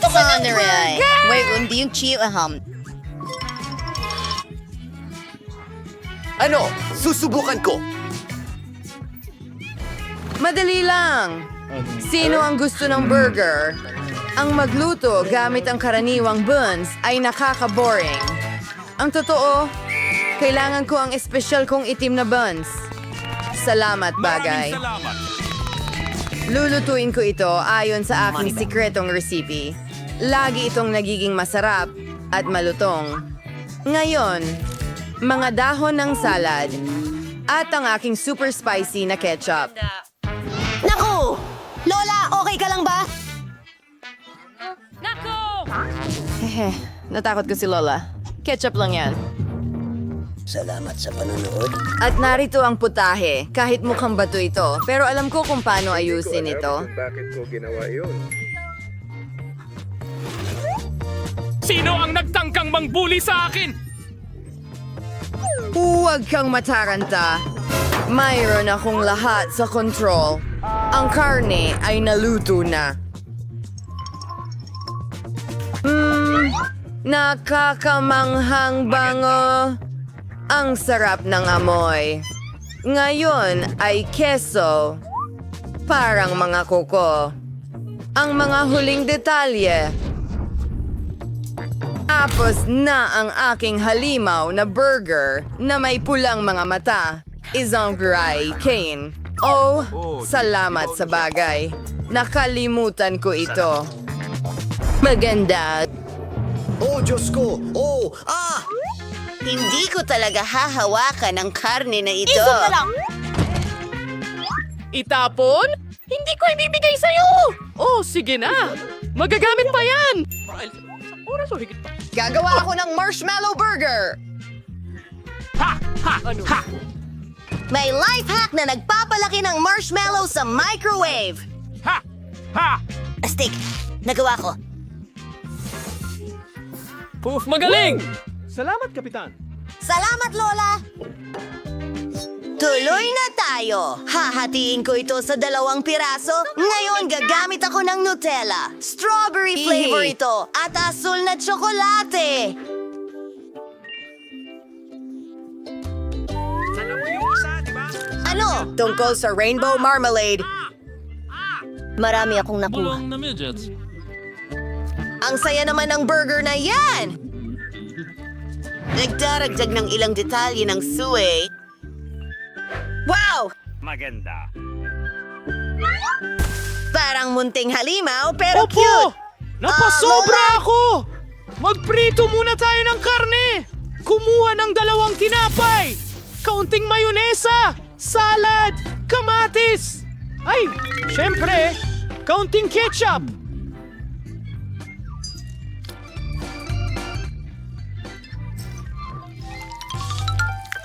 Gusto ko ng Sonnery. burger! Wait, hindi yung chiwaham. Ano? Susubukan ko. Madali lang. Sino ang gusto ng burger? Ang magluto gamit ang karaniwang buns ay nakaka-boring. Ang totoo, kailangan ko ang espesyal kong itim na buns. Salamat, bagay. Lulutuin ko ito ayon sa aking sikretong recipe. Lagi itong nagiging masarap at malutong. Ngayon, mga dahon ng salad at ang aking super spicy na ketchup. Naku! Lola, okay ka lang ba? Hehe, natakot ko si Lola. Ketchup lang yan. Salamat sa panonood. At narito ang putahe. Kahit mukhang bato ito, pero alam ko kung paano ayusin ito. Bakit ko ginawa yun? Sino ang nagtangkang mangbuli sa akin? Huwag kang mataranta. Mayroon akong lahat sa control. Ang karne ay naluto na. Nakakamanghang bango. Ang sarap ng amoy. Ngayon ay keso. Parang mga kuko. Ang mga huling detalye. Tapos na ang aking halimaw na burger na may pulang mga mata. Isang gray cane. Oh, salamat sa bagay. Nakalimutan ko ito. Maganda. Oh, Diyos ko! Oh! Ah! Hindi ko talaga hahawakan ang karne na ito. Isip na lang! Itapon? Hindi ko ibibigay sa'yo! Oh, sige na! Magagamit pa yan! Oras o higit pa. Gagawa ako ng marshmallow burger. Ha! Ha! Ano? Ha! May life hack na nagpapalaki ng marshmallow sa microwave. Ha! Ha! Astig, nagawa ko. Poof, magaling! Salamat, Kapitan. Salamat, Lola! Tuloy na tayo. Hahatiin ko ito sa 2 piraso. Ngayon, gagamit ako ng Nutella. Strawberry flavor ito at asul na tsokolate. Ano? Tungkol sa rainbow marmalade. Marami akong nakuha. Na midgets. Ang saya naman ng burger na yan! Nagdaragdag ng ilang detalye ng suey. Wow! Maganda. Parang munting halimaw pero Opo! cute! Napasobra Lola! ako! Magprito muna tayo ng karne! Kumuha ng 2 tinapay! Kaunting mayonesa! Salad! Kamatis! Ay, syempre, kaunting ketchup!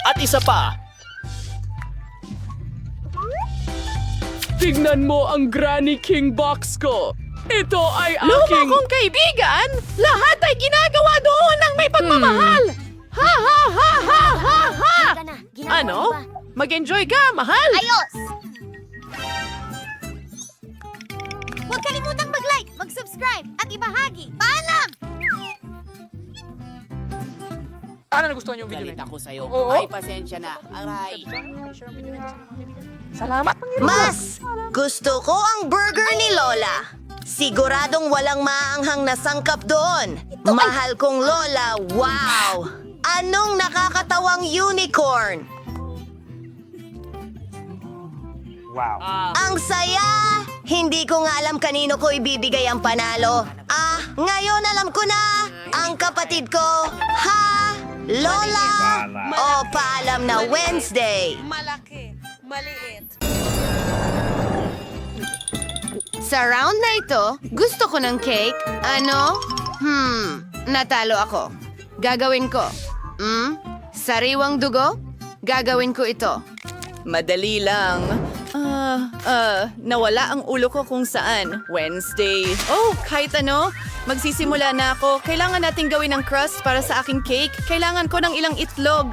At isa pa. Tignan mo ang Granny King box ko. Ito ay aking... Luma kong kaibigan! Lahat ay ginagawa doon ng may pagmamahal! Ha ha ha ha ha ha! Ano? Mag-enjoy ka, mahal! Ayos! Huwag kalimutang mag-like, mag-subscribe at ibahagi. Paalam! Ano nagustuhan yung video Galit na ako sa'yo. Oo? Ay, pasensya na. Aray. Salamat! Mas gusto ko ang burger ni Lola. Siguradong walang maanghang na sangkap doon. Mahal kong Lola, wow! Anong nakakatawang unicorn? Ang saya! Hindi ko nga alam kanino ko ibibigay ang panalo. Ngayon alam ko na! Ang kapatid ko! Ha? Lola! O paalam na Wednesday! Malaki. Maliit. Sa round na ito, gusto ko ng cake. Ano? Natalo ako. Gagawin ko. Sariwang dugo? Gagawin ko ito. Madali lang. Nawala ang ulo ko kung saan. Wednesday. Oh, kahit ano. Magsisimula na ako. Kailangan nating gawin ng crust para sa aking cake. Kailangan ko ng ilang itlog.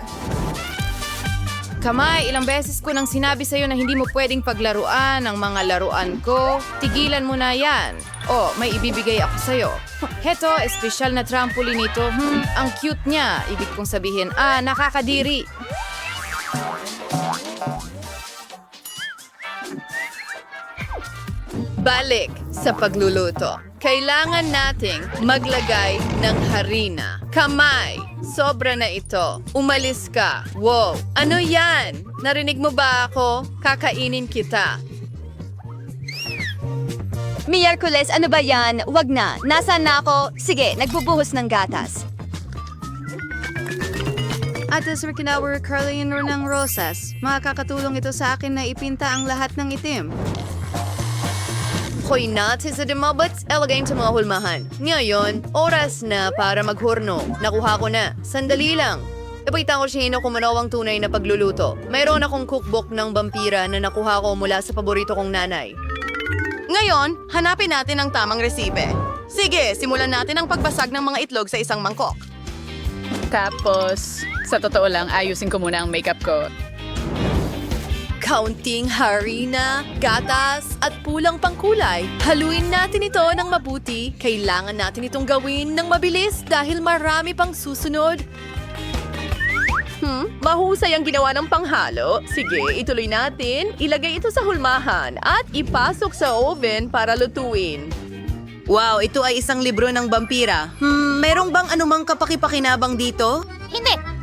Kamay, ilang beses ko nang sinabi sa'yo na hindi mo pwedeng paglaruan ang mga laruan ko. Tigilan mo na yan. Oh, may ibibigay ako sa'yo. Heto, espesyal na trampoline ito. Ang cute niya. Ibig kong sabihin, nakakadiri. Balik sa pagluluto. Kailangan nating maglagay ng harina. Kamay. Sobra na ito. Umalis ka. Wow. Ano yan? Narinig mo ba ako? Kakainin kita. Miyerkules, ano ba yan? Wag na. Nasaan na ako? Sige, nagbubuhos ng gatas. At sa kinawar curly ng rosas, makakatulong ito sa akin na ipinta ang lahat ng itim. Hoy natin sa demabot, elagay sa mga hulmahan. Ngayon, oras na para maghurno. Nakuha ko na. Sandali lang. Ipakita ko siya kung ano ang tunay na pagluluto. Mayroon akong cookbook ng vampira na nakuha ko mula sa paborito kong nanay. Ngayon, hanapin natin ang tamang resipe. Sige, simulan natin ang pagbasag ng mga itlog sa isang mangkok. Tapos, sa totoo lang, ayusin ko muna ang makeup ko. Kaunting harina, gatas, at pulang pangkulay. Haluin natin ito ng mabuti. Kailangan natin itong gawin ng mabilis dahil marami pang susunod. Mahusay ang ginawa ng panghalo. Sige, ituloy natin. Ilagay ito sa hulmahan at ipasok sa oven para lutuin. Wow, ito ay isang libro ng vampira. Merong bang anumang kapakipakinabang dito? Hindi.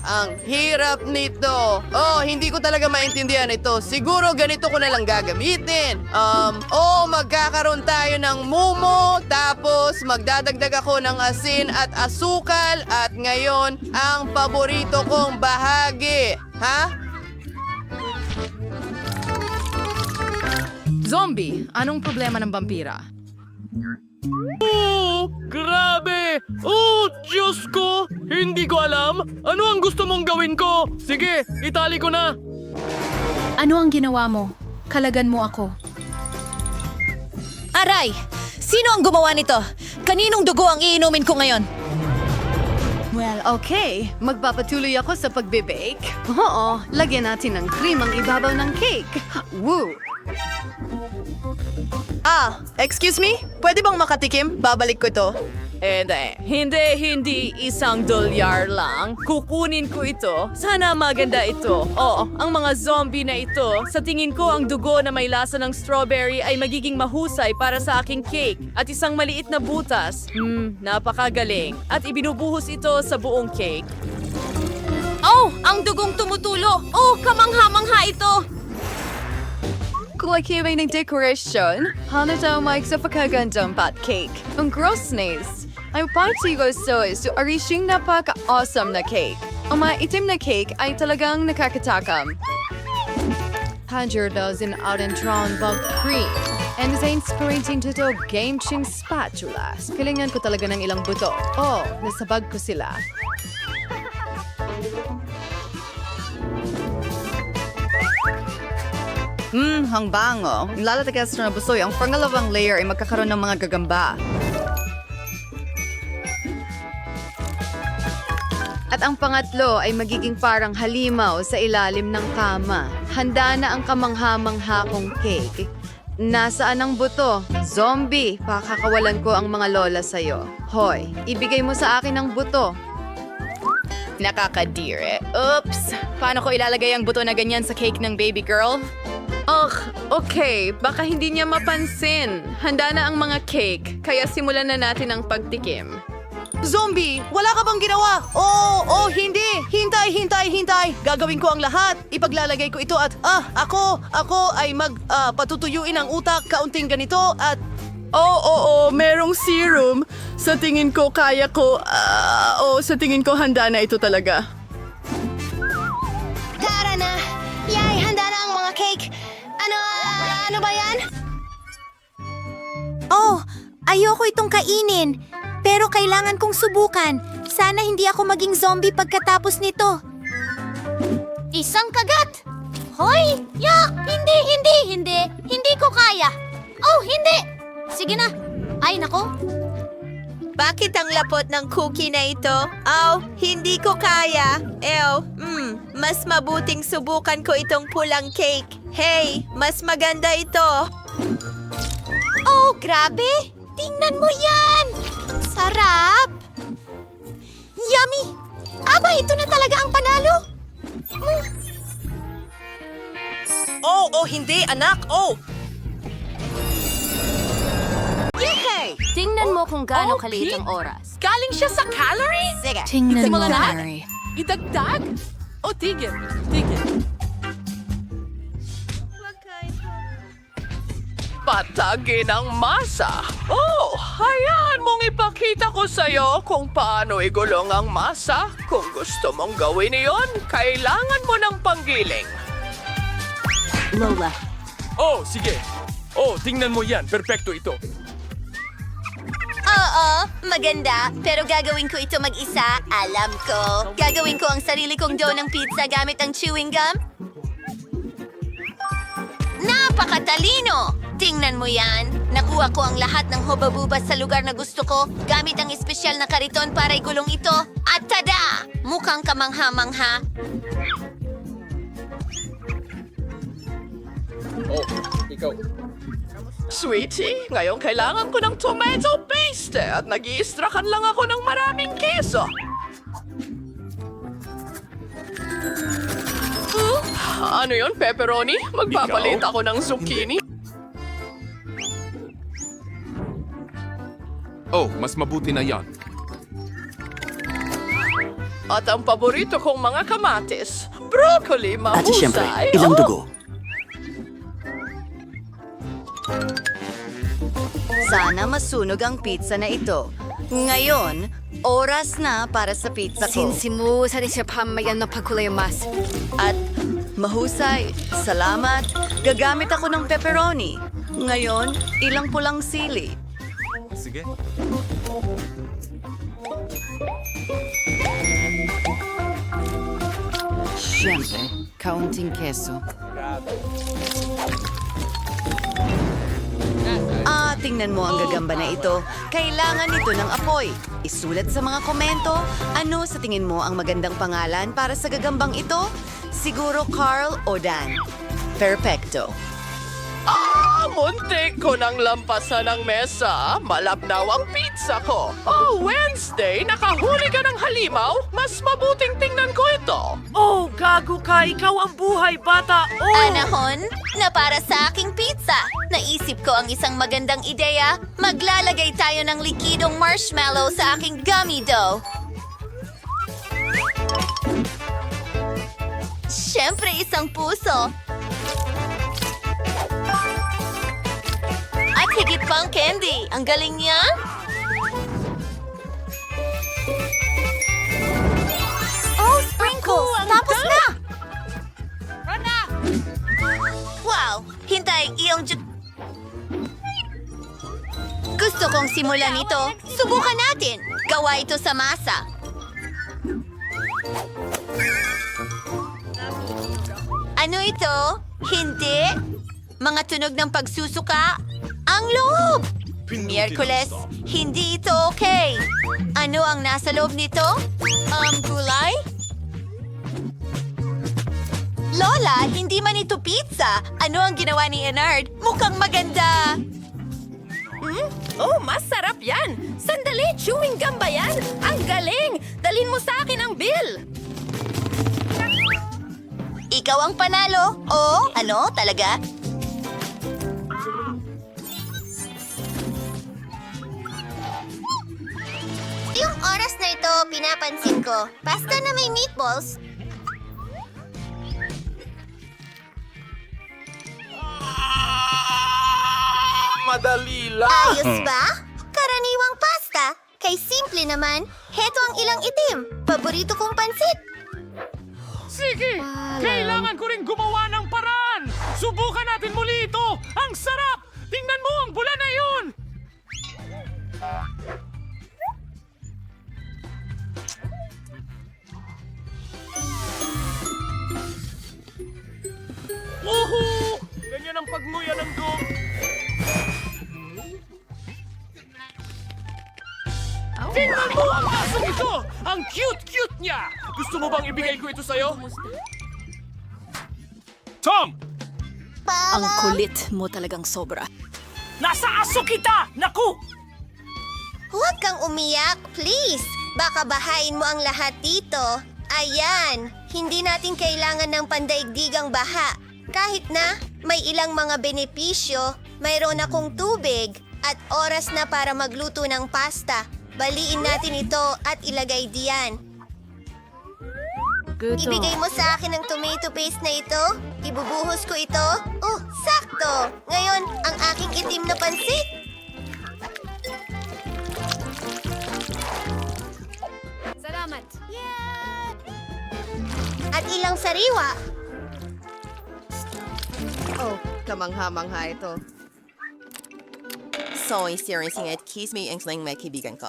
Ang hirap nito. Oh, hindi ko talaga maintindihan ito. Siguro ganito ko na lang gagamitin. Magkakaroon tayo ng mumo, tapos magdadagdag ako ng asin at asukal, at ngayon, ang paborito kong bahagi. Ha? Zombie, anong problema ng vampira? Grabe! Oh, Diyos ko! Hindi ko alam! Ano ang gusto mong gawin ko? Sige, itali ko na! Ano ang ginawa mo? Kalagan mo ako. Aray! Sino ang gumawa nito? Kaninong dugo ang iinumin ko ngayon? Well, okay. Magpapatuloy ako sa pagbe-bake. Oo, lagyan natin ng cream ang ibabaw ng cake. Woo! Excuse me? Pwede bang makatikim? Babalik ko to. Hindi. Isang dolyar lang. Kukunin ko ito. Sana maganda ito. Oo, ang mga zombie na ito. Sa tingin ko, ang dugo na may lasa ng strawberry ay magiging mahusay para sa aking cake. At isang maliit na butas. Napakagaling. At ibinubuhos ito sa buong cake. Oh, ang dugong tumutulo. Oh, kamangha-mangha ito. Kulay ng decoration. Hana daw Mike sa pagkagandang pat cake. Ang grossness. Ang party gusto is arishing napaka-awesome na cake. Ang mga itim na cake ay talagang nakakatakam. 100 dozen out-and-drawn bulk cream. And sa inspirating to game-ching spatula. Kilingan ko talaga ng ilang buto. Oh, nasabag ko sila. Ang bango. Lalatagas na busoy. Ang pangalawang layer ay magkakaroon ng mga gagamba. At ang pangatlo ay magiging parang halimaw sa ilalim ng kama. Handa na ang kamangha-mangha kong cake. Nasaan ang buto? Zombie, pakakawalan ko ang mga lola sa'yo. Hoy, ibigay mo sa akin ang buto. Nakakadire. Oops! Paano ko ilalagay ang buto na ganyan sa cake ng baby girl? Okay. Baka hindi niya mapansin. Handa na ang mga cake, kaya simulan na natin ang pagtikim. Zombie! Wala ka bang ginawa? Oh, hindi! Hintay! Gagawin ko ang lahat. Ipaglalagay ko ito at, ako ay patutuyuin ang utak, kaunting ganito at... Oo, merong serum. Sa tingin ko, kaya ko, sa tingin ko, handa na ito talaga. Tara na! Yay, handa na ang mga cake! Ano ba yan? Oh, ayoko itong kainin. Pero kailangan kong subukan. Sana hindi ako maging zombie pagkatapos nito. Isang kagat! Hoy! Yak! Hindi ko kaya. Oh, hindi! Sige na. Ay, nako. Bakit ang lapot ng cookie na ito? Oh, hindi ko kaya. Mas mabuting subukan ko itong pulang cake. Hey, mas maganda ito. Oh, grabe! Tingnan mo yan! Sarap! Yummy! Aba, ito na talaga ang panalo! Oh, hindi, anak. Oh! Tingnan mo kung gaano kaliit ang oras. Galing siya sa calorie? Sige. Tingnan mo, Simulan na. Mary. Idagdag? O, tigil. Tigil. Patagin ang masa. Oh, hayaan mong ipakita ko sa'yo kung paano igulong ang masa. Kung gusto mong gawin iyon, kailangan mo ng panggiling. Lola. Oh, sige. Oh, tingnan mo yan. Perpekto ito. Oo, maganda. Pero gagawin ko ito mag-isa. Alam ko. Gagawin ko ang sarili kong dough ng pizza gamit ang chewing gum. Napakatalino! Tingnan mo yan. Nakuha ko ang lahat ng hubabubas sa lugar na gusto ko gamit ang espesyal na kariton para igulong ito. At tada! Mukhang kamangha-mangha. Sweetie, ngayon kailangan ko ng tomato paste at nag-i-extractan lang ako ng maraming keso. Ano yun, pepperoni? Magpapalit ako ng zucchini. Oh, mas mabuti na yan. At ang paborito kong mga kamatis, broccoli, mahusay. At siyempre, ilang dugo. Sana masunog ang pizza na ito. Ngayon, oras na para sa pizza ko. Sinsimu sa resepamayan na pagkulayamas. At mahusay, salamat. Gagamit ako ng pepperoni. Ngayon, ilang pulang sili. Sige. Siyempre, kaunting keso. Tingnan mo ang gagamba na ito. Kailangan nito ng apoy. Isulat sa mga komento, ano sa tingin mo ang magandang pangalan para sa gagambang ito? Siguro Carl o Dan. Perfecto. Muntik ko nang lampasan ng mesa. Malabnaw ang pizza ko. Oh, Wednesday, nakahuli ka ng halimaw? Mas mabuting tingnan ko ito. Oh, gago ka! Ikaw ang buhay, bata! Oh! Anahon, na para sa aking pizza. Naisip ko ang isang magandang ideya. Maglalagay tayo ng likidong marshmallow sa aking gummy dough. Siyempre, isang puso. At higit pang candy. Ang galing niya. Oh, sprinkles! Tapos na! Wow! Hintay, iyong gusto kong simulan ito. Subukan natin. Gawa ito sa masa. Ano ito? Hindi. Mga tunog ng pagsusuka. Ang loob! Miyerkules, hindi ito okay. Ano ang nasa loob nito? Gulay? Lola, hindi man ito pizza. Ano ang ginawa ni Enard? Mukhang maganda. Oh, masarap yan! Sandali, chewing gum ba yan? Ang galing! Dalhin mo sa akin ang bill! Ikaw ang panalo. Oh, ano? Talaga? Yung oras na ito, pinapansin ko. Pasta na may meatballs. Madali lang. Ayos ba? Karaniwang pasta. Kay simple naman, heto ang ilang itim. Paborito kong pansit. Sige, kailangan ko rin gumawa ng paraan. Subukan natin muli ito. Ang sarap. Tingnan mo ang bula na yun. Woohoo! Ganyan ang pagmuya ng go. Tingnan mo ang asong ito! Ang cute-cute niya! Gusto mo bang ibigay ko ito sa'yo? Tom! Ang kulit mo talagang sobra. Nasa aso kita! Naku! Huwag kang umiyak, please. Baka bahain mo ang lahat dito. Ayan, hindi natin kailangan ng pandaigdigang baha. Kahit na may ilang mga benepisyo, mayroon akong tubig at oras na para magluto ng pasta. Baliin natin ito at ilagay diyan. Ibigay mo sa akin ang tomato paste na ito. Ibubuhos ko ito. Oh, sakto! Ngayon, ang aking itim na pansit. Salamat. At ilang sariwa. Oh, kamangha-mangha ito. Soy seriously at kiss me ang slang may kaibigan ko.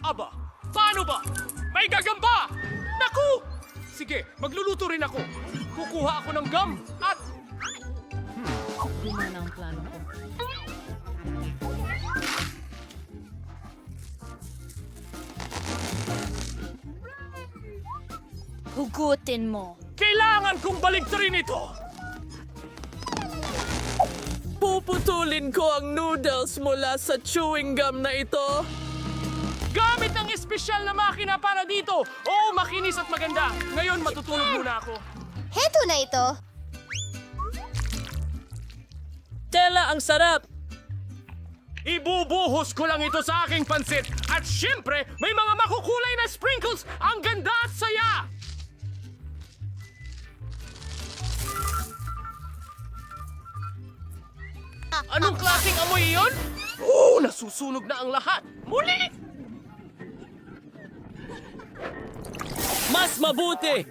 Aba, paano ba? May gagamba! Naku! Sige, magluluto rin ako. Kukuha ako ng gum at... Gumana ang plano ko. Hugutin mo. Kailangan kong baligtarin ito! Puputulin ko ang noodles mula sa chewing gum na ito. Gamit ang espesyal na makina para dito! Oh, makinis at maganda! Ngayon, matutulog muna ako. Heto na ito. Tela, ang sarap! Ibubuhos ko lang ito sa aking pansit. At syempre, may mga makukulay na sprinkles. Ang ganda at saya! Anong klaseng amoy iyon? Oh, nasusunog na ang lahat. Muli! Mas mabuti!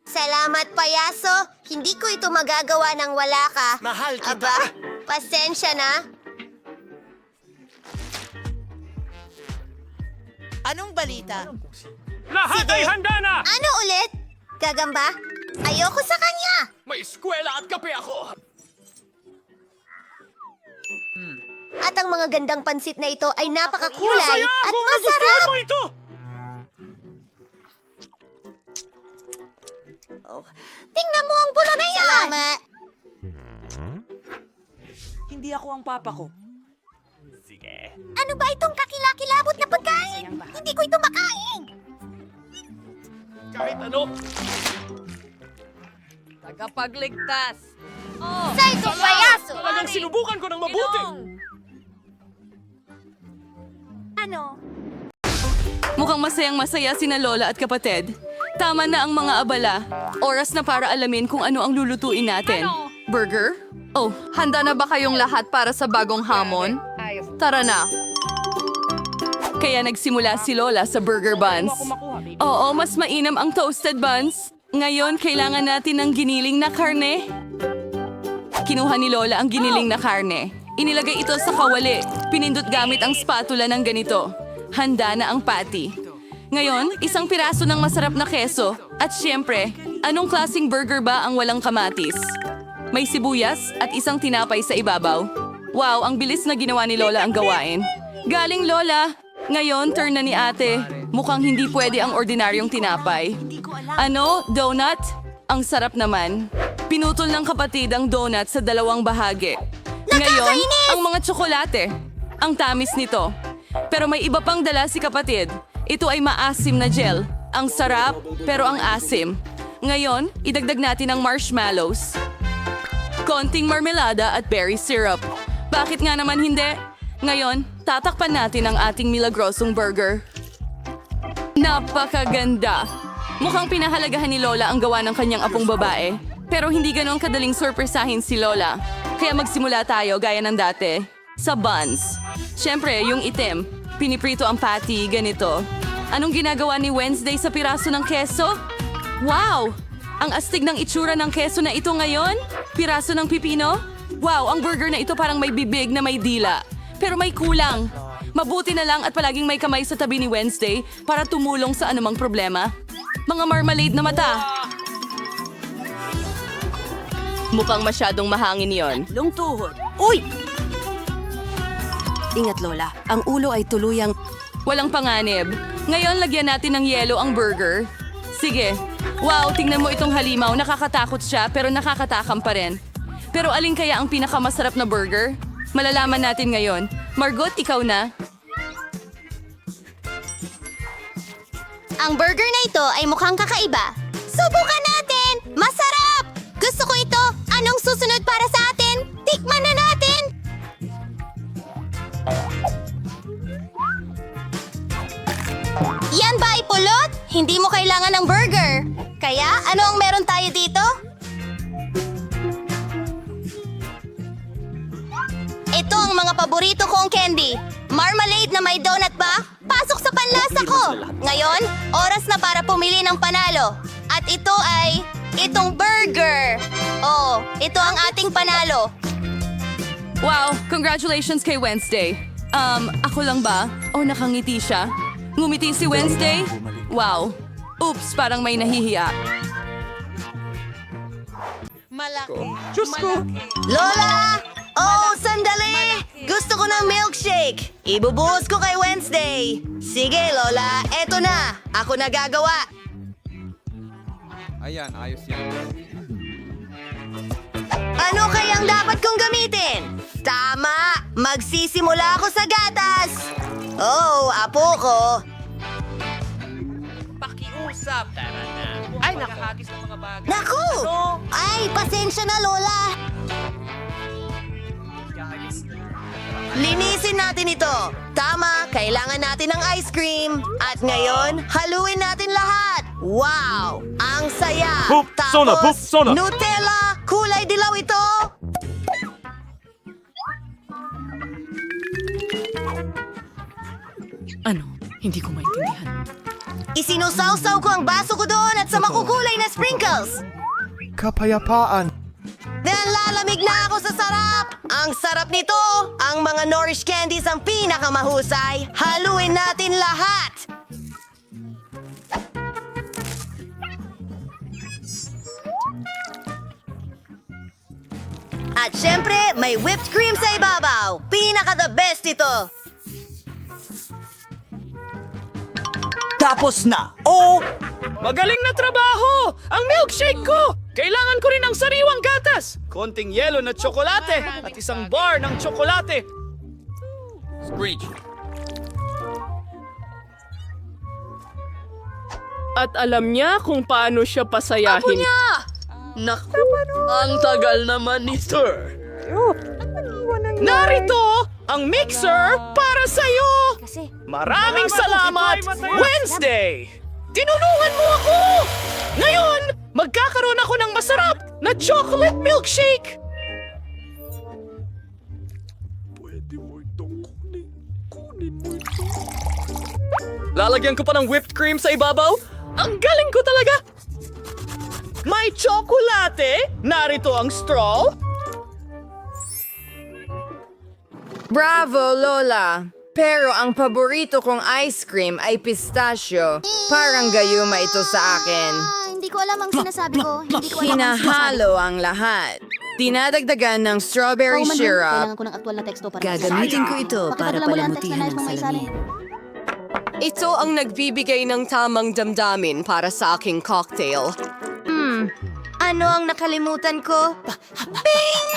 Salamat, payaso. Hindi ko ito magagawa nang wala ka. Mahal kita. Aba, pasensya na. Anong balita? Lahat ay handa na! Ano ulit? Gagamba? Ayoko sa kanya. May eskwela at kape ako. At ang mga gandang pansit na ito ay napakakulay Masaya at kung masarap. nagustuhan mo ito! Tingnan mo ang bulo na yan. Salamat. Hindi ako ang papa ko. Ano ba itong kakilakilabot na pagkain? Hindi ko ito makain. Kahit ano, Tagapagligtas. Sa itong payaso. talagang sinubukan ko ng mabuti. Ano? Mukhang masayang-masaya sina Lola at kapatid. Tama na ang mga abala. Oras na para alamin kung ano ang lulutuin natin. Burger? Oh, handa na ba kayong lahat para sa bagong hamon? Tara na. Kaya nagsimula si Lola sa burger buns. Oo, mas mainam ang toasted buns. Ngayon, kailangan natin ng giniling na karne. Kinuha ni Lola ang giniling na karne. Inilagay ito sa kawali. Pinindot gamit ang spatula ng ganito. Handa na ang patty. Ngayon, isang piraso ng masarap na keso. At syempre, anong klaseng burger ba ang walang kamatis? May sibuyas at isang tinapay sa ibabaw. Wow, ang bilis na ginawa ni Lola ang gawain. Galing Lola! Ngayon, turn na ni ate. Mukhang hindi pwede ang ordinaryong tinapay. Ano? Donut? Ang sarap naman. Pinutol ng kapatid ang donut sa dalawang bahagi. Ngayon, ang mga tsokolate. Ang tamis nito. Pero may iba pang dala si kapatid. Ito ay maasim na gel. Ang sarap, pero ang asim. Ngayon, idagdag natin ang marshmallows. Konting marmelada at berry syrup. Bakit nga naman hindi? Ngayon, tatakpan natin ang ating milagrosong burger. Napakaganda! Mukhang pinahalagahan ni Lola ang gawa ng kanyang apong babae. Pero hindi ganon kadaling sorpresahin si Lola. Kaya magsimula tayo gaya ng dati. Sa buns. Siyempre, yung itim. Piniprito ang patty, ganito. Anong ginagawa ni Wednesday sa piraso ng keso? Wow! Ang astig ng itsura ng keso na ito ngayon? Piraso ng pipino? Wow, ang burger na ito parang may bibig na may dila. Pero may kulang. Mabuti na lang at palaging may kamay sa tabi ni Wednesday para tumulong sa anumang problema. Mga marmalade na mata. Mukhang masyadong mahangin yon. Lungtuhod. Uy! Ingat Lola, ang ulo ay tuluyang... Walang panganib. Ngayon, lagyan natin ng yelo ang burger. Sige, Wow, tingnan mo itong halimaw. Nakakatakot siya, pero nakakatakam pa rin. Pero alin kaya ang pinakamasarap na burger? Malalaman natin ngayon. Margot, ikaw na. Ang burger na ito ay mukhang kakaiba. Subukan natin! Masarap! Gusto ko ito! Anong susunod para sa atin? Tikman na natin! Yan ba ay pulot? Hindi mo kailangan ng burger. Kaya, ano ang meron tayo dito? Ito ang mga paborito kong candy. Marmalade na may donut ba? Pasok sa panlasa ko! Ngayon, oras na para pumili ng panalo. At ito ay... itong burger! Oh, ito ang ating panalo. Wow, congratulations kay Wednesday. Ako lang ba? O nakangiti siya? Ngumiti si Wednesday? Wow. Oops, parang may nahihiya. Diyos ko! Lola! Oh, sandali! Gusto ko ng milkshake. Ibubuhos ko kay Wednesday. Sige, Lola. Eto na. Ako na gagawa. Ayan, ayos yan. Ano kayang dapat kong gamitin? Tama! Magsisimula ako sa gatas! Oh, apo ko! Pakiusap. Ay, nakahagis ng mga bagay. Naku! Ay, pasensya na, Lola! Linisin natin ito. Tama, kailangan natin ng ice cream. At ngayon, haluin natin lahat. Wow! Ang saya! Poop, soda, poop, soda. Nutella! Kulay dilaw ito! Ano? Hindi ko maintindihan. Isinusawsaw ko ang baso ko doon at sa makukulay na sprinkles. Kapayapaan. Nalalamig na ako sa sarap! Ang sarap nito! Ang mga Nourish candies ang pinakamahusay. Haluin natin lahat! At syempre, may whipped cream sa ibabaw. Pinaka-the best ito. Tapos na! Oh! Magaling na trabaho! Ang milkshake ko! Kailangan ko rin ng sariwang gatas! Konting yelo na tsokolate at isang bar ng tsokolate. Screech. At alam niya kung paano siya pasayahin. Naku, ang tagal naman ni Sir. Narito ang mixer para sa'yo! Maraming salamat, Wednesday! Tinulungan mo ako! Ngayon, magkakaroon ako ng masarap na chocolate milkshake! Pwede mo itong kunin mo ito. Lalagyan ko pa ng whipped cream sa ibabaw? Ang galing ko talaga! May tsokolate! Narito ang straw! Bravo, Lola! Pero ang paborito kong ice cream ay pistachio. Parang gayuma ito sa akin. Hindi ko alam ang sinasabi ko. Hindi ko Hinahalo ang lahat. Dinadagdagan ng strawberry syrup. ko ng aktual na teksto para Gagamitin ko ito para palamutihan ng salamin. Ito ang nagbibigay ng tamang damdamin para sa aking cocktail. Ano ang nakalimutan ko? Bing!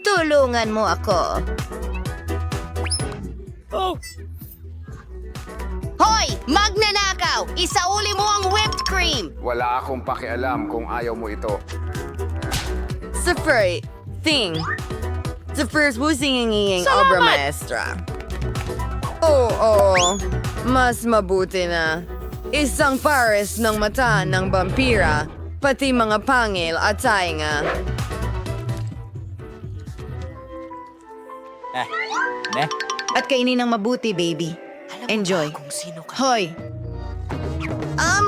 Tulungan mo ako. Oh, Hoy! Magnanakaw! Isauli mo ang whipped cream! Wala akong pakialam kung ayaw mo ito. Sa first thing. Sa first busing obra maestra. Oo, mas mabuti na. Isang pares ng mata ng vampira, pati mga pangil at tainga. At kainin ng mabuti, baby. Enjoy. Hoy,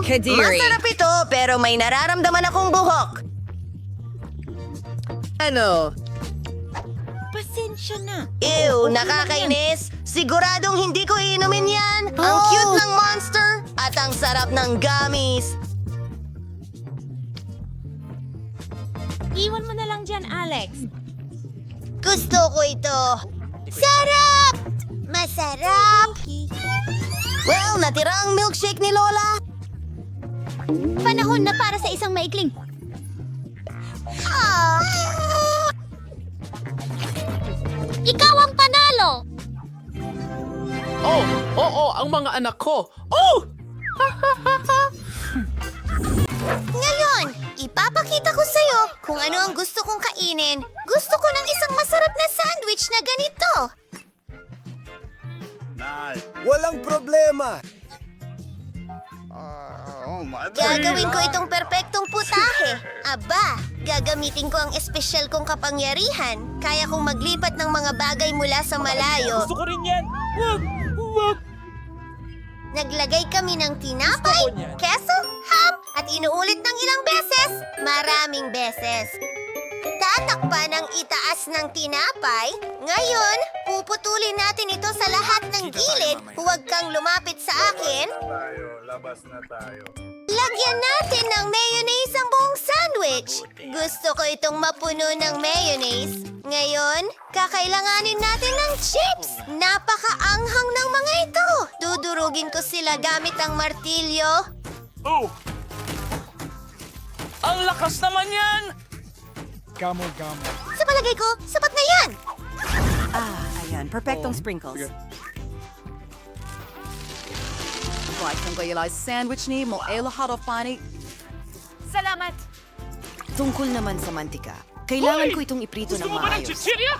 Kadiri. Masarap ito, pero may nararamdaman akong buhok. Ano? Pasensya na. Ew, nakakainis. Siguradong hindi ko iinumin yan. Ang cute ng monster at ang sarap ng gummies. Iwan mo na lang dyan, Alex. Gusto ko ito. Sarap! Masarap! Well, natira ang milkshake ni Lola. Panahon na para sa isang maikling... Ikaw ang panalo! Oh, oo, ang mga anak ko. Oh! Ngayon, ipapakita ko sa'yo kung ano ang gusto kong kainin. Gusto ko ng isang masarap na sandwich na ganito. Walang problema. Gagawin ko itong perpektong putahe. Aba, gagamitin ko ang espesyal kong kapangyarihan. Kaya kong maglipat ng mga bagay mula sa malayo. Gusto ko rin yan. Wag! Naglagay kami ng tinapay, keso, ham, at inuulit ng ilang beses. Maraming beses. Tatakpan ang itaas ng tinapay. Ngayon, puputulin natin ito sa lahat ng gilid. Huwag kang lumapit sa akin. Lagyan natin ng mayonnaise ang buong sandwich. Gusto ko itong mapuno ng mayonnaise. Ngayon, kakailanganin natin ng chips. Napakaanghang ng mga ito. Dudurugin ko sila gamit ang martilyo. Oh! Ang lakas naman yan! Sa palagay ko, sapat na yan. Ayan, perfectong sprinkles. Right, kung kayo lang sandwich ni mo, lahat of pani. Salamat! Tungkol naman sa mantika, kailangan ko itong iprito ng maayos. chichirya?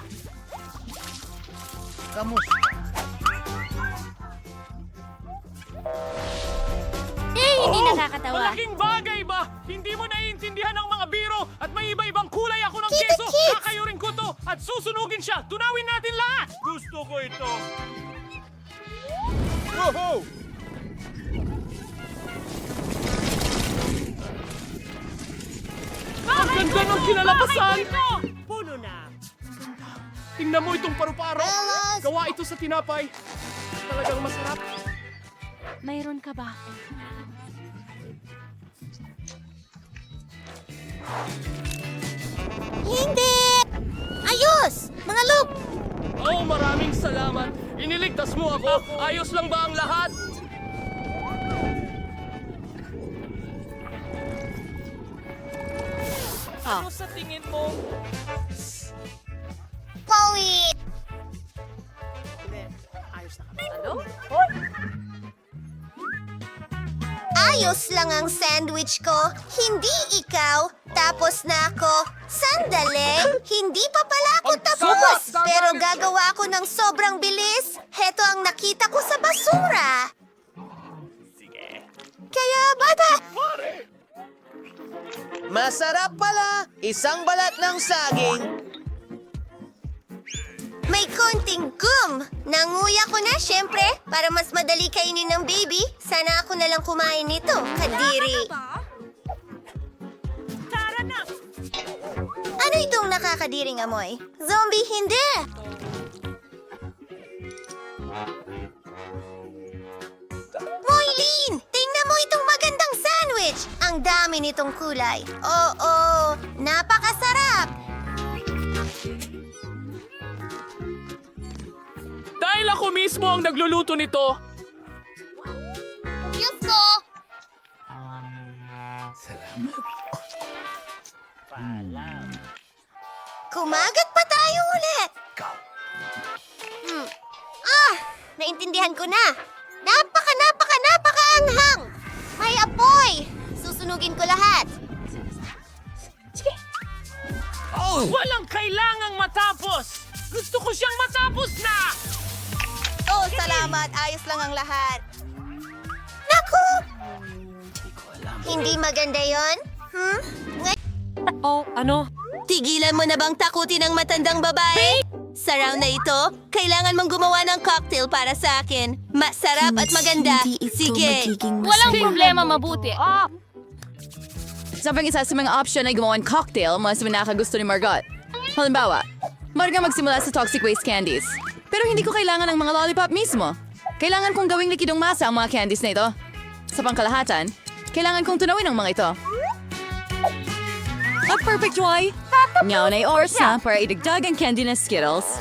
Hindi nakakatawa. Malaking bagay ba? Hindi mo naiintindihan ang mga biro at may iba-ibang kulay ako ng Kita keso. kids! Kakayurin ko to at susunugin siya. Tunawin natin lahat. Gusto ko ito. Woohoo! Ang ganda ng kinalabasan! Puno na. Tingnan mo itong paru-paro. Elas! Gawa ito sa tinapay. Talagang masarap. Mayroon ka ba? Hindi! Ayos! Mga loop! Oh, maraming salamat. Iniligtas mo ako. Ayos lang ba ang lahat? Ano sa tingin mo? Chloe! Ayos lang ang sandwich ko. Hindi ikaw. Tapos na ako. Sandali! Hindi pa pala ako tapos! Pero gagawa ako ng sobrang bilis. Heto ang nakita ko sa basura. Kaya, bata! Masarap pala! Isang balat ng saging. May konting gum. Nanguya ko na, syempre. Para mas madali kainin ng baby, sana ako na lang kumain nito. Kadiri. Tara na! Ano itong nakakadiring amoy? Zombie, hindi! Moylene! Tingnan mo itong magandang sandwich! Ang dami nitong kulay. Oo, napakasarap! Dahil ako mismo ang nagluluto nito. Diyos ko! Kumagat pa tayo ulit! Naintindihan ko na! Napaka-anghang! May apoy! Susunugin ko lahat! Walang kailangang matapos! Gusto ko siyang matapos na! Oh, salamat. Ayos lang ang lahat. Naku! Hindi maganda yon? Oh, ano? Tigilan mo na bang takutin ang matandang babae? Sa round na ito, kailangan mong gumawa ng cocktail para sa akin. Masarap at maganda. Sige. Walang problema, mabuti. Sabi isa sa mga option ay gumawa ng cocktail mas nakagusto ni Margot. Halimbawa, Marga magsimula sa toxic waste candies. Pero hindi ko kailangan ng mga lollipop mismo. Kailangan kong gawing likidong masa ang mga candies na ito. Sa pangkalahatan, kailangan kong tunawin ang mga ito. A perfect joy! Ngayon ay oras na para idagdag ang candy na Skittles.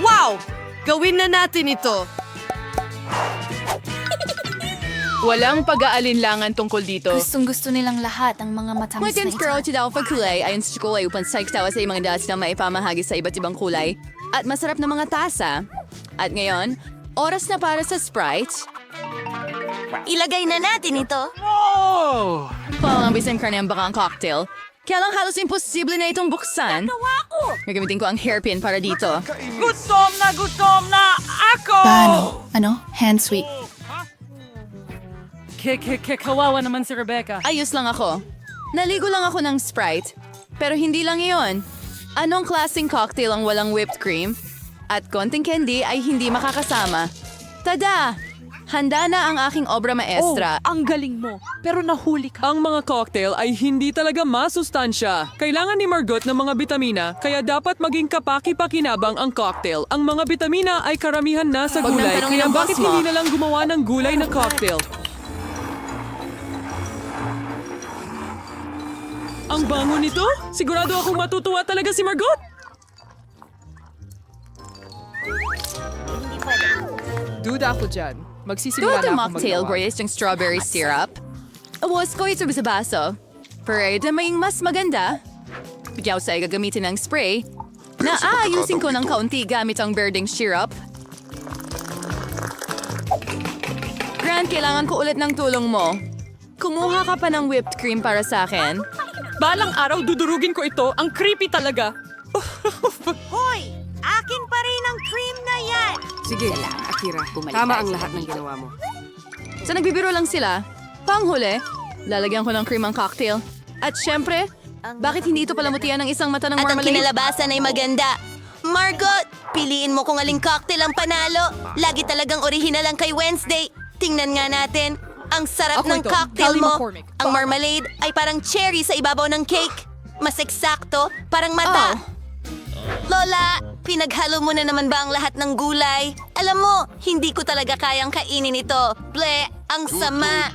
Wow! Gawin na natin ito. Walang pag-aalinlangan tungkol dito. Gustong-gusto nilang lahat ang mga matamis na Mwitins pero daw pagkulay ayon sa kulay upang saiktawa sa mga datos na maipamahagi sa iba't ibang kulay at masarap na mga tasa. At ngayon, oras na para sa Sprite. Ilagay na natin ito. Pangambisan karne ang bakang cocktail. Kaya lang halos imposible na itong buksan. Gagamitin ko ang hairpin para dito. Gutom na ako! Ano? Hand sweep. Kawawa naman si Rebecca. Ayos lang ako. Naligo lang ako ng Sprite. Pero hindi lang iyon. Anong klaseng cocktail ang walang whipped cream? At konting candy ay hindi makakasama. Tada! Handa na ang aking obra maestra. Ang galing mo. Pero nahuli ka. Ang mga cocktail ay hindi talaga masustansya. Kailangan ni Margot ng mga bitamina, kaya dapat maging kapaki-pakinabang ang cocktail. Ang mga bitamina ay karamihan na sa Huwag nang gulay, tanongin kaya ang bakit boss mo. hindi na lang gumawa ng gulay na cocktail? Ang bango nito? Sigurado akong matutuwa talaga si Margot. Duda ako dyan. Magsisimula Tuwad na ang ako mocktail maggawa. graced ng strawberry syrup. Awas ko ito sa baso. Pero may mas maganda. Bigyaw sa gagamitin ng spray na aayusin ko ng kaunti gamit ang berdeng syrup. Grant, kailangan ko ulit ng tulong mo. Kumuha ka pa ng whipped cream para sa akin. Balang araw dudurugin ko ito. Ang creepy talaga. Hoy! Akin pa rin ang cream na yan! Sige, Akira. Tama ang lahat ng ginawa mo. So nagbibiro lang sila. Panghuli, lalagyan ko ng cream ang cocktail. At syempre, bakit hindi ito palamutian ng isang mata ng At ang marmalade? kinalabasan ay maganda. Margot, piliin mo kung aling cocktail ang panalo. Lagi talagang orihinal ang kay Wednesday. Tingnan nga natin. Ang sarap Ako ng ito, cocktail Callie mo. McCormick. Ang marmalade ay parang cherry sa ibabaw ng cake. Mas eksakto, parang mata. Lola, pinaghalo mo na naman ba ang lahat ng gulay? Alam mo, hindi ko talaga kayang kainin ito. Ble, ang sama.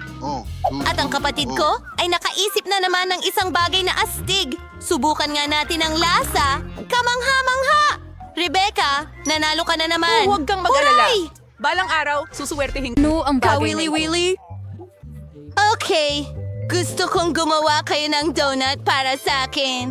At ang kapatid ko ay nakaisip na naman ng isang bagay na astig. Subukan nga natin ang lasa. Kamangha-mangha! Rebecca, nanalo ka na naman. Huwag kang mag-alala. Huray! Balang araw, susuwertehin No, ang bagay na ito. Kawili-wili? Okay, gusto kong gumawa kayo ng donut para sa akin.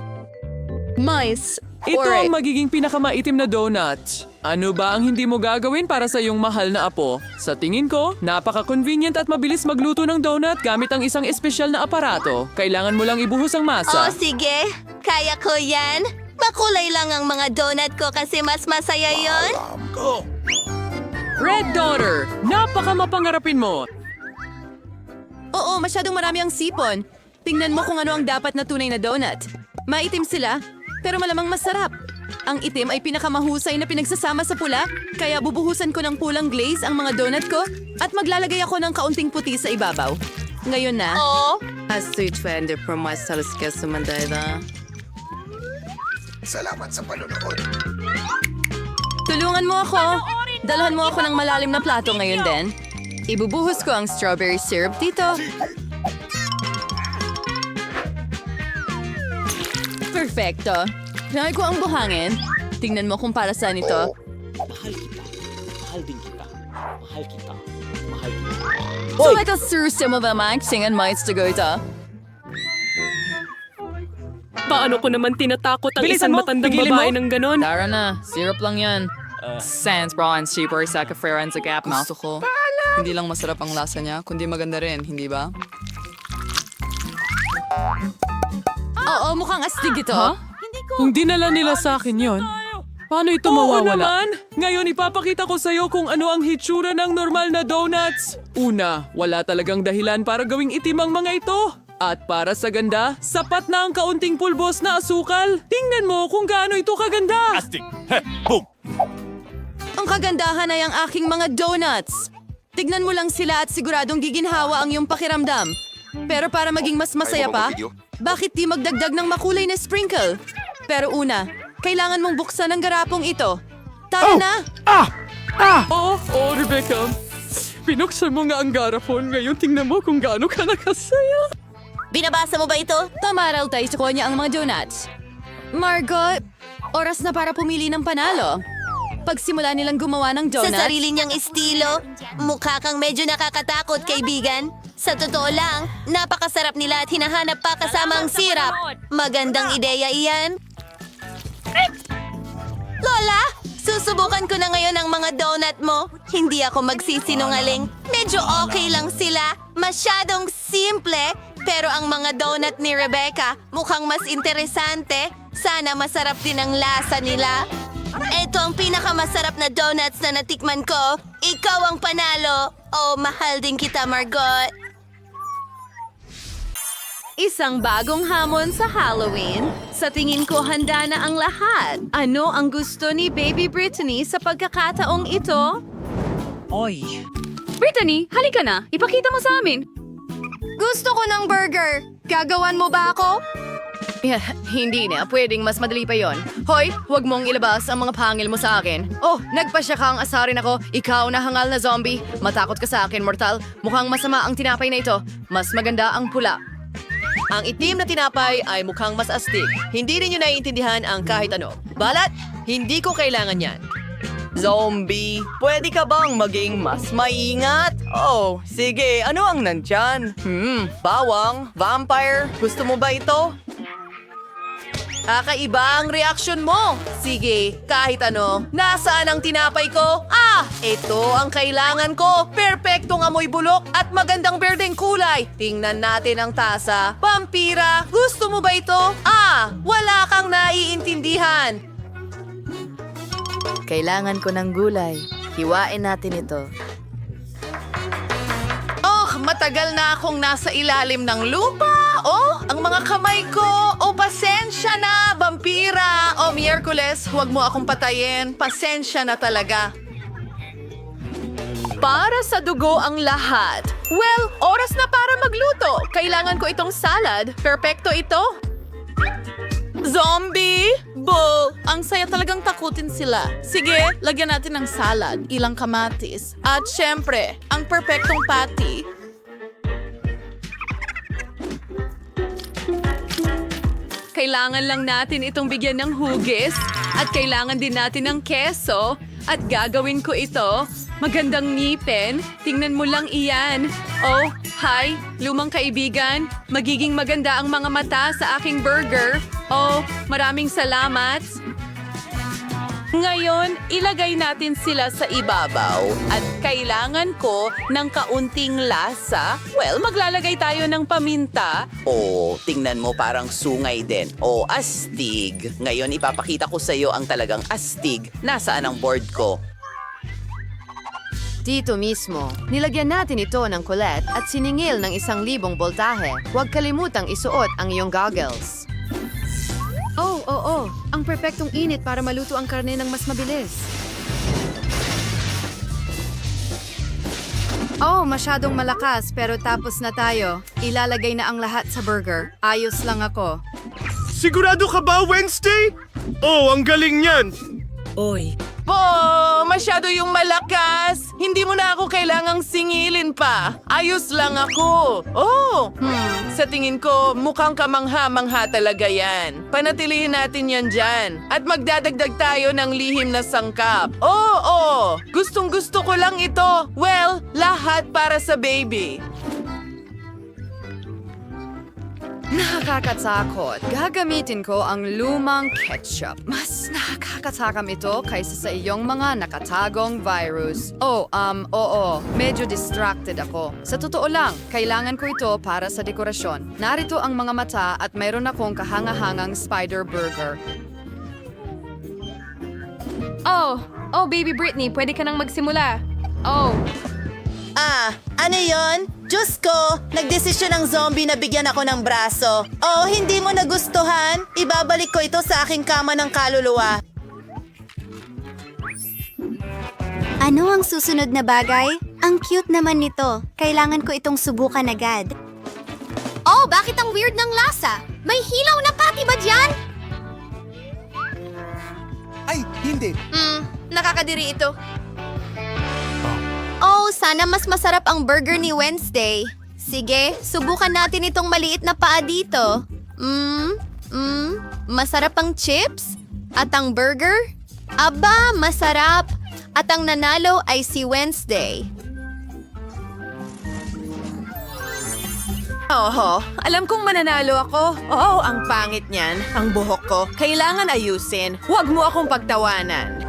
Mice. Ito Alright. ang magiging pinakamaitim na donut. Ano ba ang hindi mo gagawin para sa iyong mahal na apo? Sa tingin ko, napaka-convenient at mabilis magluto ng donut gamit ang isang espesyal na aparato. Kailangan mo lang ibuhos ang Oh, masa. sige. Kaya ko yan. Makulay lang ang mga donut ko kasi mas masaya yon. Red Daughter, napaka-mapangarapin mo. Oo, masyadong marami ang sipon. Tingnan mo kung ano ang dapat na tunay na donut. Maitim sila, pero malamang masarap. Ang itim ay pinakamahusay na pinagsasama sa pula, kaya bubuhusan ko ng pulang glaze ang mga donut ko at maglalagay ako ng kaunting puti sa ibabaw. Ngayon na. Oh, Salamat sa panonood. Tulungan mo ako. Dalhan mo ako ng malalim na plato ngayon din. Ibubuhos ko ang strawberry syrup dito. Perfecto. Hinay ko ang buhangin. Tingnan mo kung para saan ito. So let us serve some of the maxing and mites to go ito. Paano ko naman tinatakot ang Bilisan isang mo, matandang pigilin babae mo. ng ganon? Tara na, syrup lang yan. Sans bra and super sa ka-friend sa gap mouth. Gusto ko, hindi lang masarap ang lasa niya, kundi maganda rin, hindi ba? Oo, mukhang astig ito. Kung dinala nila sa akin yon, paano ito mawawala? Oo naman! Ngayon ipapakita ko sa'yo kung ano ang hitsura ng normal na donuts. Una, wala talagang dahilan para gawing itim ang mga ito. At para sa ganda, sapat na ang kaunting pulbos na asukal. Tingnan mo kung gaano ito kaganda. Ang kagandahan ay ang aking mga donuts. Tignan mo lang sila at siguradong giginhawa ang iyong pakiramdam. Pero para maging mas masaya pa, bakit di magdagdag ng makulay na sprinkle? Pero una, kailangan mong buksan ang garapong ito. Tara na! Oh, Rebecca. Pinuksan mo nga ang garapon. Ngayon tingnan mo kung gaano ka nakasaya. binabasa mo ba ito? Tamaral tayo sa kanya ang mga donuts. Margot, oras na para pumili ng panalo. pagsimula nilang gumawa ng donuts. Sa sarili niyang estilo, mukha kang medyo nakakatakot, kaibigan. Sa totoo lang, napakasarap nila at hinahanap pa kasama ang sirap. Magandang ideya iyan. Lola, susubukan ko na ngayon ang mga donut mo. Hindi ako magsisinungaling. Medyo okay lang sila. Masyadong simple. Pero ang mga donut ni Rebecca mukhang mas interesante. Sana masarap din ang lasa nila. Ito ang pinakamasarap na donuts na natikman ko. Ikaw ang panalo. Oh, mahal din kita, Margot. Isang bagong hamon sa Halloween. Sa tingin ko handa na ang lahat. Ano ang gusto ni Baby Brittany sa pagkakataong ito? Brittany, halika na. Ipakita mo sa amin. Gusto ko ng burger. Gagawan mo ba ako? Hindi na. Pwedeng mas madali pa yon. Hoy, huwag mong ilabas ang mga pangil mo sa akin. Oh, nagpasya kang asarin ako. Ikaw na hangal na zombie. Matakot ka sa akin, mortal. Mukhang masama ang tinapay na ito. Mas maganda ang pula. Ang itim na tinapay ay mukhang mas astig. Hindi ninyo naiintindihan ang kahit ano. Balat, hindi ko kailangan yan. Zombie, pwede ka bang maging mas maingat? Oh, sige, ano ang nandyan? Bawang, vampire, gusto mo ba ito? Kakaiba ang reaksyon mo. Sige, kahit ano. Nasaan ang tinapay ko? Ah, ito ang kailangan ko. Perpektong amoy bulok at magandang berdeng kulay. Tingnan natin ang tasa. Pampira, gusto mo ba ito? Ah, wala kang naiintindihan. Kailangan ko ng gulay. Hiwain natin ito. Oh, matagal na akong nasa ilalim ng lupa. Oh, ang mga kamay ko. Oh, pasensya na, vampira. Oh, Miyerkules, huwag mo akong patayin. Pasensya na talaga. Para sa dugo ang lahat. Well, oras na para magluto. Kailangan ko itong salad. Perpekto ito. Zombie! Bull! Ang saya talagang takutin sila. Sige, lagyan natin ng salad, ilang kamatis. At syempre, ang perpektong patty. Kailangan lang natin itong bigyan ng hugis. At kailangan din natin ng keso. At gagawin ko ito. Magandang ngipin. Tingnan mo lang iyan. Oh, hi, lumang kaibigan. Magiging maganda ang mga mata sa aking burger. Oh, maraming salamat. Ngayon, ilagay natin sila sa ibabaw. At kailangan ko ng kaunting lasa. Well, maglalagay tayo ng paminta. Oh, tingnan mo parang sungay din. Oh, astig. Ngayon ipapakita ko sa iyo ang talagang astig. Nasaan ang board ko? Dito mismo, nilagyan natin ito ng kulet at siningil ng 1,000 boltahe. Huwag kalimutang isuot ang iyong goggles. Oo. Ang perpektong init para maluto ang karne ng mas mabilis. Oh, masyadong malakas pero tapos na tayo. Ilalagay na ang lahat sa burger. Ayos lang ako. Sigurado ka ba, Wednesday? Oh, ang galing niyan! Oh, masyado yung malakas. Hindi mo na ako kailangang singilin pa. Ayos lang ako. Oh, sa tingin ko, mukhang kamangha-mangha talaga yan. Panatilihin natin yan dyan. At magdadagdag tayo ng lihim na sangkap. Oh, gustong-gusto ko lang ito. Well, lahat para sa baby. Nakakatakot. Gagamitin ko ang lumang ketchup. Mas nakakatakam ito kaysa sa iyong mga nakatagong virus. Oo. Medyo distracted ako. Sa totoo lang, kailangan ko ito para sa dekorasyon. Narito ang mga mata at mayroon akong kahangahangang spider burger. Oh, Baby Brittany, pwede ka nang magsimula. Oh, Ano yon? Diyos ko, nagdesisyon ang zombie na bigyan ako ng braso. Oh, hindi mo nagustuhan? Ibabalik ko ito sa aking kama ng kaluluwa. Ano ang susunod na bagay? Ang cute naman nito. Kailangan ko itong subukan agad. Oh, bakit ang weird ng lasa? May hilaw na patty ba dyan? Ay, hindi. Nakakadiri ito. Oh, sana mas masarap ang burger ni Wednesday. Sige, subukan natin itong maliit na paa dito. Masarap ang chips? At ang burger? Aba, masarap! At ang nanalo ay si Wednesday. Oho, alam kong mananalo ako. Oh, ang pangit niyan. Ang buhok ko. Kailangan ayusin. Huwag mo akong pagtawanan.